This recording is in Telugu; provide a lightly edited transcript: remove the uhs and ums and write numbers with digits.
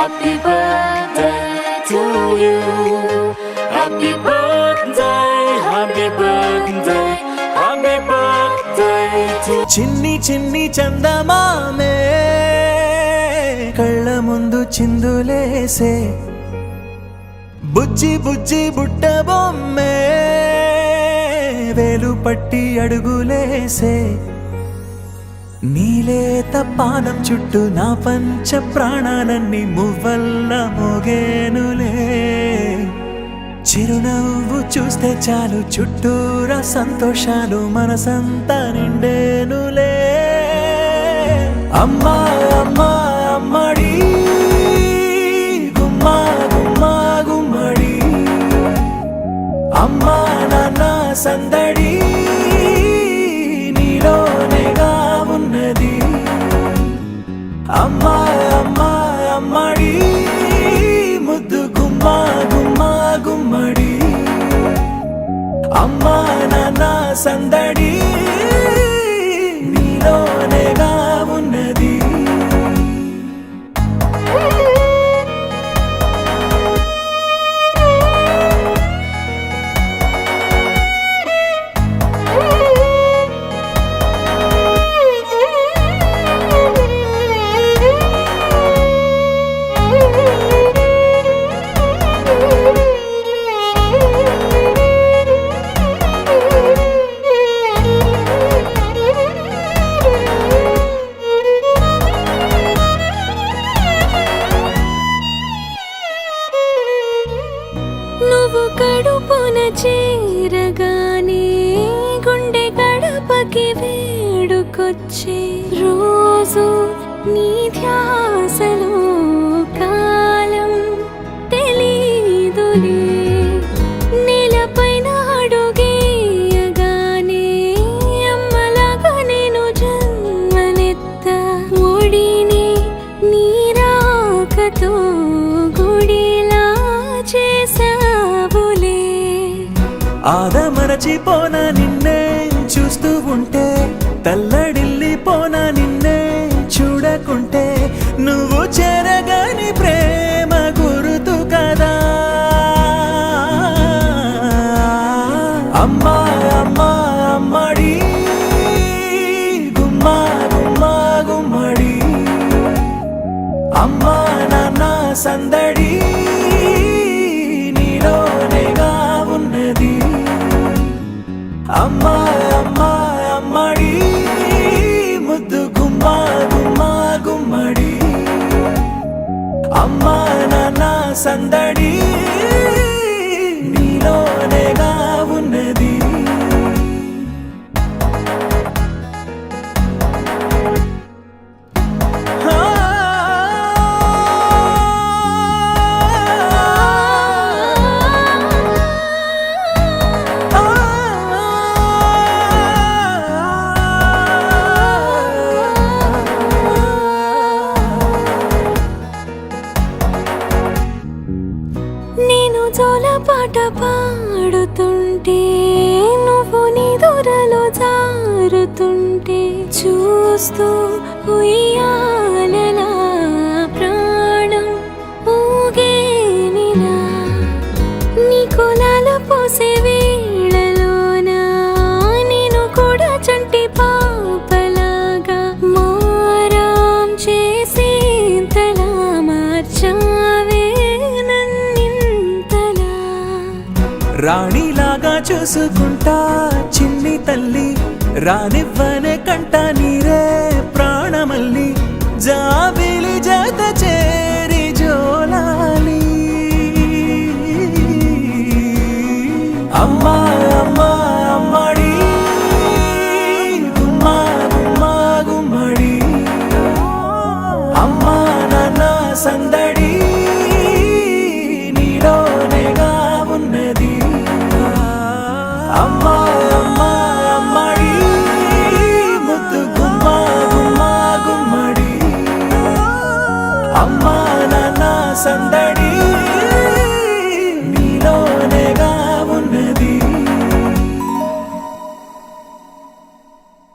Happy birthday to you. Happy birthday, happy birthday, happy birthday to చిన్ని చిన్ని చందమామే కళ్ళ ముందు చిందులేసే బుజ్జి బుజ్జి బుట్ట బొమ్మే వేలు పట్టి అడుగులేసే నీలేత పానం చుట్టూ నా పంచ ప్రాణాలన్నీ మువ్వల్ల మోగేనులే చిరునవ్వు చూస్తే చాలు చుట్టూరా సంతోషాలు మనసంతా నిండేనులే అమ్మా అమ్మా అమ్మడి గుమ్మా గుమ్మా గుమ్మడి అమ్మా నాన్న సందడి నీలోనేగా ఉన్నది అమ్మా అమ్మా అమ్మడి ముద్దు గుమ్మా గుమ్మా గుమ్మడి అమ్మా నాన్న సందడి నీలోనేగా ఉన్నది నువ్వు కడుపున చేరగానే గుండె గడపకి వేడుకొచ్చే రోజు నీ ధ్యాసలో కాలం తెలీదులే నేలపైన అడుగేయగానే అమ్మలాగా నేను జన్మనెత్త ఒడిని నీ రాకతో గుడిలా చేసావులే ఆదమరచిపోన నిన్నే చూస్తూ ఉంటే తల్లడిల్లిపోన నిన్నే చూడకుంటే నువ్వు చెరగని ప్రేమ గురుతు కదా అమ్మా అమ్మా అమ్మడి గుమ్మా గుమ్మా గుమ్మడి అమ్మా నాన్న సందడి నీలోనేగా ఉన్నది అమ్మా అమ్మా అమ్మడి ముద్దు గుమ్మా గుమ్మా గుమ్మడి అమ్మా నాన్న సందడి నీలోనేగా ఉన్నది నేను జోలపాట పాడుతుంటే నువ్వు నీ దూరలో జారుతుంటే చూస్తూ ఉయ్యాలలా ప్రాణం ఊగేనిలా నీ కులాల పోసే వేళలోనా నేను కూడా చంటి పాపలాగా మారాం చేసేంతలా మార్చావే రాణిలాగా చూసుకుంటా చిన్ని తల్లి రానివ్వనే కంట నీరే ప్రాణమల్లి జాబిలి జత చేరి జోలాలి అమ్మా అమ్మా అమ్మడి గుమ్మా గుమ్మా గుమ్మడి అమ్మా నాన్న సందడి నీలోనేగా ఉన్నది అమ్మా అమ్మా అమ్మడి ముద్దు గుమ్మా గుమ్మా గుమ్మడి అమ్మా నాన్న సందడి